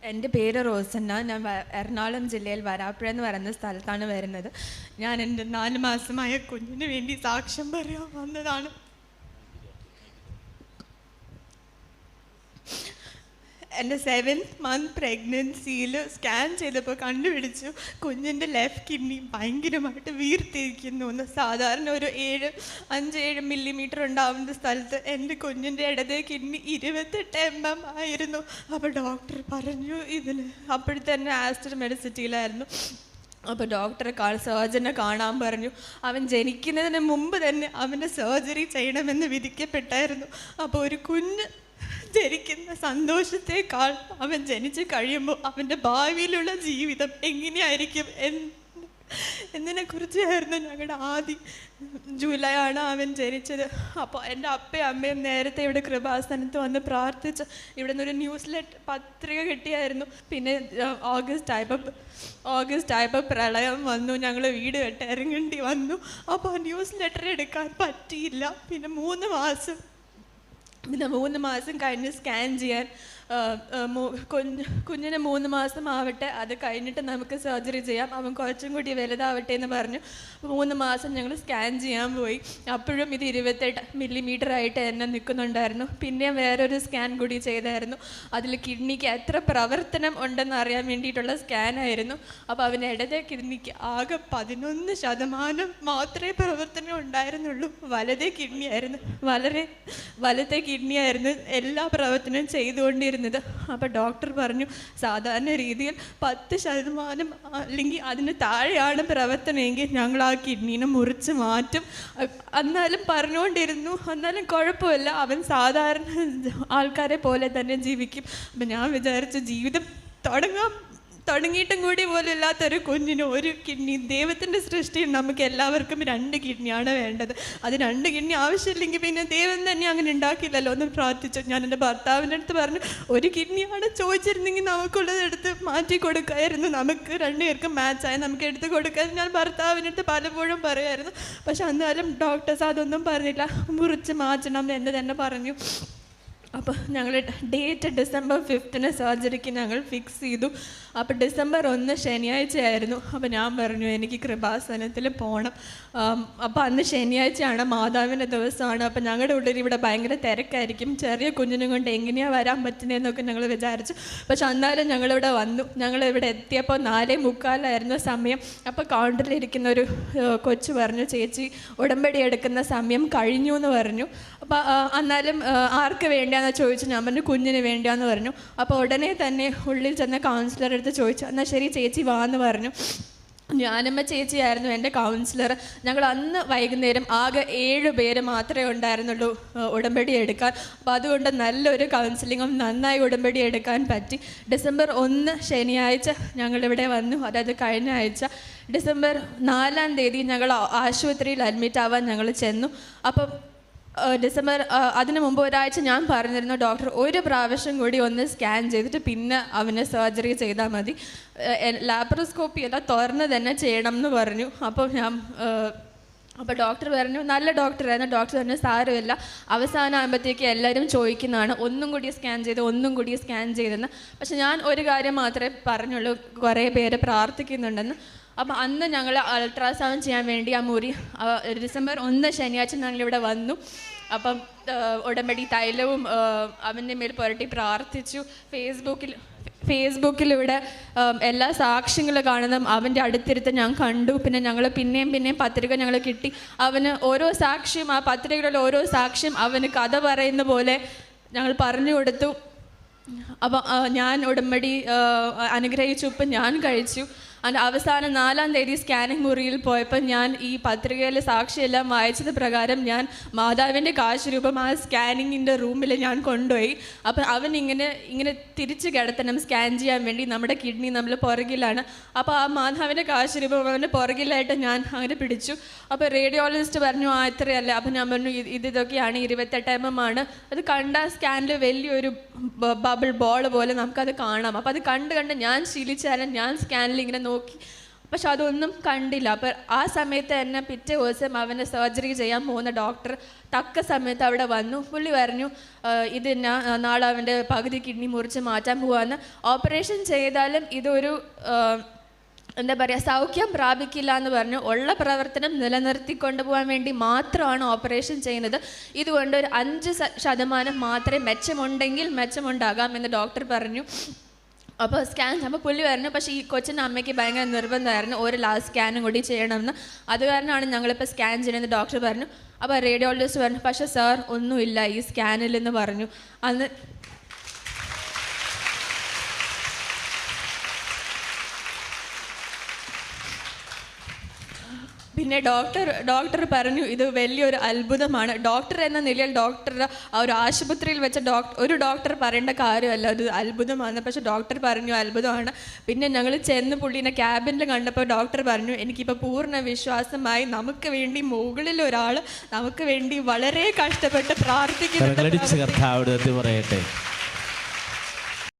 എൻ്റെ പേര് റോസന്ന. ഞാൻ എറണാകുളം ജില്ലയിൽ വരാപ്പുഴ എന്ന് പറയുന്ന സ്ഥലത്താണ് വരുന്നത്. ഞാൻ എൻ്റെ 4 മാസമായ കുഞ്ഞിന് വേണ്ടി സാക്ഷ്യം പറയാൻ വന്നതാണ്. എൻ്റെ 7th month പ്രഗ്നൻസിയിൽ സ്കാൻ ചെയ്തപ്പോൾ കണ്ടുപിടിച്ചു കുഞ്ഞിൻ്റെ ലെഫ്റ്റ് കിഡ്നി ഭയങ്കരമായിട്ട് വീർത്തിരിക്കുന്നു എന്ന്. സാധാരണ ഒരു 5-7 മില്ലിമീറ്റർ ഉണ്ടാവുന്ന സ്ഥലത്ത് എൻ്റെ കുഞ്ഞിൻ്റെ ഇടത് കിഡ്നി 28 mm ആയിരുന്നു. അപ്പോൾ ഡോക്ടർ പറഞ്ഞു ഇതിന്. അപ്പോഴത്തന്നെ ആസ്റ്റർ മെഡിസിറ്റിയിലായിരുന്നു. അപ്പോൾ ഡോക്ടറെ സർജനെ കാണാൻ പറഞ്ഞു. അവൻ ജനിക്കുന്നതിന് മുമ്പ് തന്നെ അവൻ്റെ സർജറി ചെയ്യണമെന്ന് വിധിക്കപ്പെട്ടായിരുന്നു. അപ്പോൾ ഒരു കുഞ്ഞ് ജനിക്കുന്ന സന്തോഷത്തേക്കാൾ അവൻ ജനിച്ച് കഴിയുമ്പോൾ അവൻ്റെ ഭാവിയിലുള്ള ജീവിതം എങ്ങനെയായിരിക്കും എന്നതിനെക്കുറിച്ചായിരുന്നു ഞങ്ങളുടെ ആദ്യം. ജൂലൈ ആണ് അവൻ ജനിച്ചത്. അപ്പോൾ എൻ്റെ അപ്പയും അമ്മയും നേരത്തെ ഇവിടെ കൃപാസനത്ത് വന്ന് പ്രാർത്ഥിച്ച് ഇവിടെ നിന്നൊരു ന്യൂസ് പത്രിക കിട്ടിയായിരുന്നു. പിന്നെ ഓഗസ്റ്റ് ആയപ്പോൾ പ്രളയം വന്നു. ഞങ്ങൾ വീട് വിട്ട് ഇറങ്ങേണ്ടി വന്നു. അപ്പോൾ ആ ന്യൂസ് ലെറ്റർ എടുക്കാൻ പറ്റിയില്ല. പിന്നെ 3 മാസം കഴിഞ്ഞ് സ്കാൻ ചെയ്യാൻ കുഞ്ഞിന് 3 മാസം ആവട്ടെ, അത് കഴിഞ്ഞിട്ട് നമുക്ക് സർജറി ചെയ്യാം, അവൻ കുറച്ചും കൂടി വലുതാവട്ടെ എന്ന് പറഞ്ഞു. 3 മാസം ഞങ്ങൾ സ്കാൻ ചെയ്യാൻ പോയി. അപ്പോഴും ഇത് 28 മില്ലിമീറ്റർ ആയിട്ട് എന്നെ നിൽക്കുന്നുണ്ടായിരുന്നു. പിന്നെ വേറൊരു സ്കാൻ കൂടി ചെയ്തായിരുന്നു. അതിൽ കിഡ്നിക്ക് എത്ര പ്രവർത്തനം ഉണ്ടെന്ന് അറിയാൻ വേണ്ടിയിട്ടുള്ള സ്കാനായിരുന്നു. അപ്പോൾ അവന് ഇടത് കിഡ്നിക്ക് ആകെ 11% മാത്രമേ പ്രവർത്തനം ഉണ്ടായിരുന്നുള്ളൂ. വലതേ കിഡ്നി ആയിരുന്നു എല്ലാ പ്രവർത്തനവും ചെയ്തുകൊണ്ടിരുന്നത്. അപ്പോൾ ഡോക്ടർ പറഞ്ഞു സാധാരണ രീതിയിൽ 10% അല്ലെങ്കിൽ അതിന് താഴെയാണ് പ്രവർത്തനമെങ്കിൽ ഞങ്ങൾ ആ കിഡ്നീനെ മുറിച്ച് മാറ്റും. എന്നാലും പറഞ്ഞുകൊണ്ടിരുന്നു, എന്നാലും കുഴപ്പമില്ല, അവൻ സാധാരണ ആൾക്കാരെ പോലെ തന്നെ ജീവിക്കും. അപ്പം ഞാൻ വിചാരിച്ചു ജീവിതം തുടങ്ങിയിട്ടും കൂടി പോലും ഇല്ലാത്തൊരു കുഞ്ഞിന് ഒരു കിഡ്നി. ദൈവത്തിൻ്റെ സൃഷ്ടിയിൽ നമുക്ക് എല്ലാവർക്കും 2 കിഡ്നിയാണ് വേണ്ടത്. അത് 2 കിഡ്നി ആവശ്യമില്ലെങ്കിൽ പിന്നെ ദൈവം തന്നെ അങ്ങനെ ഉണ്ടാക്കില്ലല്ലോ എന്ന് പ്രാർത്ഥിച്ചു. ഞാൻ എൻ്റെ ഭർത്താവിൻ്റെ അടുത്ത് പറഞ്ഞു, ഒരു കിഡ്നിയാണ് ചോദിച്ചിരുന്നെങ്കിൽ നമുക്കുള്ളത് എടുത്ത് മാറ്റി കൊടുക്കായിരുന്നു, നമുക്ക് 2 പേർക്കും മാച്ചായി നമുക്ക് എടുത്ത് കൊടുക്കാൻ ഞാൻ ഭർത്താവിൻ്റെ അടുത്ത് പലപ്പോഴും പറയുമായിരുന്നു. പക്ഷെ എന്നാലും ഡോക്ടേഴ്സ് അതൊന്നും പറഞ്ഞില്ല, മുറിച്ച് മാറ്റണം എന്ന് തന്നെ പറഞ്ഞു. അപ്പോൾ ഞങ്ങൾ ഡേറ്റ് December 5th സർജറിക്ക് ഞങ്ങൾ ഫിക്സ് ചെയ്തു. അപ്പോൾ December 1 ശനിയാഴ്ചയായിരുന്നു. അപ്പോൾ ഞാൻ പറഞ്ഞു എനിക്ക് കൃപാസനത്തിൽ പോകണം. അപ്പോൾ അന്ന് ശനിയാഴ്ചയാണ്, മാതാവിൻ്റെ ദിവസമാണ്. അപ്പോൾ ഞങ്ങളുടെ ഉള്ളിൽ ഇവിടെ ഭയങ്കര തിരക്കായിരിക്കും, ചെറിയ കുഞ്ഞിനും കൊണ്ട് എങ്ങനെയാണ് വരാൻ പറ്റുന്നതെന്നൊക്കെ ഞങ്ങൾ വിചാരിച്ചു. പക്ഷെ എന്നാലും ഞങ്ങളിവിടെ വന്നു. ഞങ്ങളിവിടെ എത്തിയപ്പോൾ 4:45 സമയം. അപ്പോൾ കൗണ്ടറിലിരിക്കുന്ന ഒരു കൊച്ചു പറഞ്ഞു, ചേച്ചി ഉടമ്പടി എടുക്കുന്ന സമയം കഴിഞ്ഞു എന്ന് പറഞ്ഞു. അപ്പോൾ എന്നാലും ആർക്ക് വേണ്ടിയാണെന്ന് ചോദിച്ചു. ഞാൻ പറഞ്ഞു കുഞ്ഞിന് വേണ്ടിയാന്ന് പറഞ്ഞു. അപ്പോൾ ഉടനെ തന്നെ ഉള്ളിൽ ചെന്ന കൗൺസിലർ അടുത്ത് ചോദിച്ചു, എന്നാൽ ശരി ചേച്ചി വാന്ന് പറഞ്ഞു. ഞാനമ്മ ചേച്ചിയായിരുന്നു എൻ്റെ കൗൺസിലർ. ഞങ്ങൾ അന്ന് വൈകുന്നേരം ആകെ 7 പേര് മാത്രമേ ഉണ്ടായിരുന്നുള്ളൂ ഉടമ്പടി എടുക്കാൻ. അപ്പോൾ അതുകൊണ്ട് നല്ലൊരു കൗൺസിലിങ്ങും നന്നായി ഉടമ്പടി എടുക്കാൻ പറ്റി. December 1 ശനിയാഴ്ച ഞങ്ങളിവിടെ വന്നു. അതായത് കഴിഞ്ഞ ആഴ്ച December 4 ഞങ്ങൾ ആശുപത്രിയിൽ അഡ്മിറ്റ് ആവാൻ ഞങ്ങൾ ചെന്നു. അപ്പം അതിന് മുമ്പ് ഒരാഴ്ച ഞാൻ പറഞ്ഞിരുന്നു ഡോക്ടർ ഒരു പ്രാവശ്യം കൂടി ഒന്ന് സ്കാൻ ചെയ്തിട്ട് പിന്നെ അവന് സർജറി ചെയ്താൽ മതി, ലാപ്രോസ്കോപ്പി എല്ലാം തുറന്ന് തന്നെ ചെയ്യണം എന്ന് പറഞ്ഞു. അപ്പോൾ ഡോക്ടർ പറഞ്ഞു, നല്ല ഡോക്ടറായിരുന്നു. ഡോക്ടർ പറഞ്ഞു സാരമില്ല, അവസാനം ആകുമ്പോഴത്തേക്ക് എല്ലാവരും ചോദിക്കുന്നതാണ് ഒന്നും കൂടി സ്കാൻ ചെയ്തെന്ന്. പക്ഷെ ഞാൻ ഒരു കാര്യം മാത്രമേ പറഞ്ഞുള്ളൂ, കുറേ പേര് പ്രാർത്ഥിക്കുന്നുണ്ടെന്ന്. അപ്പം അന്ന് ഞങ്ങൾ അൾട്രാസൗണ്ട് ചെയ്യാൻ വേണ്ടി ആ മുറി December 1 ശനിയാഴ്ച ഞങ്ങളിവിടെ വന്നു. അപ്പം ഉടമ്പടി തൈലവും അവൻ്റെ മേൽ പുരട്ടി പ്രാർത്ഥിച്ചു. ഫേസ്ബുക്കിലൂടെ എല്ലാ സാക്ഷ്യങ്ങളും കാണുന്ന അവൻ്റെ അടുത്തിരുത്ത് ഞാൻ കണ്ടു. പിന്നെ ഞങ്ങൾ പിന്നെയും പത്രിക ഞങ്ങൾ കിട്ടി. അവന് ഓരോ സാക്ഷ്യം, ആ പത്രികയിലുള്ള ഓരോ സാക്ഷ്യം അവന് കഥ പറയുന്ന പോലെ ഞങ്ങൾ പറഞ്ഞു കൊടുത്തു. അപ്പം ഞാൻ ഉടമ്പടി അനുഗ്രഹിച്ചു, ഉപ്പ് ഞാൻ കഴിച്ചു. അതിൻ്റെ അവസാനം 4-ാം തീയതി സ്കാനിങ് മുറിയിൽ പോയപ്പോൾ ഞാൻ ഈ പത്രികയിലെ സാക്ഷിയെല്ലാം വായിച്ചത് പ്രകാരം ഞാൻ മാതാവിൻ്റെ കാശ് രൂപം ആ സ്കാനിങ്ങിൻ്റെ റൂമിൽ ഞാൻ കൊണ്ടുപോയി. അപ്പം അവൻ ഇങ്ങനെ തിരിച്ച് കിടത്തണം സ്കാൻ ചെയ്യാൻ വേണ്ടി. നമ്മുടെ കിഡ്നി നമ്മൾ പുറകിലാണ്. അപ്പോൾ ആ മാതാവിൻ്റെ കാശ് രൂപം അവൻ്റെ പുറകിലായിട്ട് ഞാൻ അങ്ങനെ പിടിച്ചു. അപ്പോൾ റേഡിയോളജിസ്റ്റ് പറഞ്ഞു ഇത്രയല്ല. അപ്പം ഞാൻ പറഞ്ഞു ഇതൊക്കെയാണ് 28 mm ആണ്. അത് കണ്ട സ്കാനിൽ വലിയൊരു ബബിൾ ബോൾ പോലെ നമുക്കത് കാണാം. അപ്പോൾ അത് കണ്ട് ഞാൻ ശീലിച്ചാലും ഞാൻ സ്കാനിൽ ഇങ്ങനെ നോക്കി പക്ഷെ അതൊന്നും കണ്ടില്ല. അപ്പം ആ സമയത്ത് തന്നെ പിറ്റേ ദിവസം അവന് സർജറി ചെയ്യാൻ പോകുന്ന ഡോക്ടർ തക്ക സമയത്ത് അവിടെ വന്നു. പുള്ളി പറഞ്ഞു ഇത് നാളെ അവൻ്റെ പകുതി കിഡ്നി മുറിച്ച് മാറ്റാൻ പോവാന്ന്. ഓപ്പറേഷൻ ചെയ്താലും ഇതൊരു എന്താ പറയുക, സൗഖ്യം പ്രാപിക്കില്ല എന്ന് പറഞ്ഞു. ഉള്ള പ്രവർത്തനം നിലനിർത്തിക്കൊണ്ടു പോകാൻ വേണ്ടി മാത്രമാണ് ഓപ്പറേഷൻ ചെയ്യുന്നത്. ഇതുകൊണ്ട് ഒരു 5% മാത്രമേ മെച്ചമുണ്ടെങ്കിൽ മെച്ചമുണ്ടാകാം എന്ന് ഡോക്ടർ പറഞ്ഞു. അപ്പോൾ അപ്പോൾ പുള്ളി പറഞ്ഞു, പക്ഷേ ഈ കൊച്ചിൻ്റെ അമ്മയ്ക്ക് ഭയങ്കര നിർബന്ധമായിരുന്നു ഒരു ലാസ്റ്റ് സ്കാനും കൂടി ചെയ്യണമെന്ന്. അത് കാരണമാണ് ഞങ്ങളിപ്പോൾ സ്കാൻ ചെയ്യണമെന്ന് ഡോക്ടർ പറഞ്ഞു. അപ്പോൾ റേഡിയോളജിസ്റ്റ് പറഞ്ഞു, പക്ഷേ സാർ ഒന്നുമില്ല ഈ സ്കാനിലെന്ന് പറഞ്ഞു. അന്ന് പിന്നെ ഡോക്ടർ പറഞ്ഞു ഇത് വലിയൊരു അത്ഭുതമാണ്. ഡോക്ടർ എന്ന നിലയിൽ ഡോക്ടർ ആ ഒരു ആശുപത്രിയിൽ വെച്ച ഒരു ഡോക്ടർ പറയേണ്ട കാര്യമല്ല, ഒരു അത്ഭുതമാണ്. പക്ഷെ ഡോക്ടർ പറഞ്ഞു അത്ഭുതമാണ്. പിന്നെ ഞങ്ങൾ ചെന്ന് പുള്ളീനെ ക്യാബിനിൽ കണ്ടപ്പോൾ ഡോക്ടർ പറഞ്ഞു, എനിക്കിപ്പോൾ പൂർണ്ണ വിശ്വാസമായി, നമുക്ക് വേണ്ടി മുകളിൽ ഒരാൾ നമുക്ക് വേണ്ടി വളരെ കഷ്ടപ്പെട്ട് പ്രാർത്ഥിക്കുന്നു.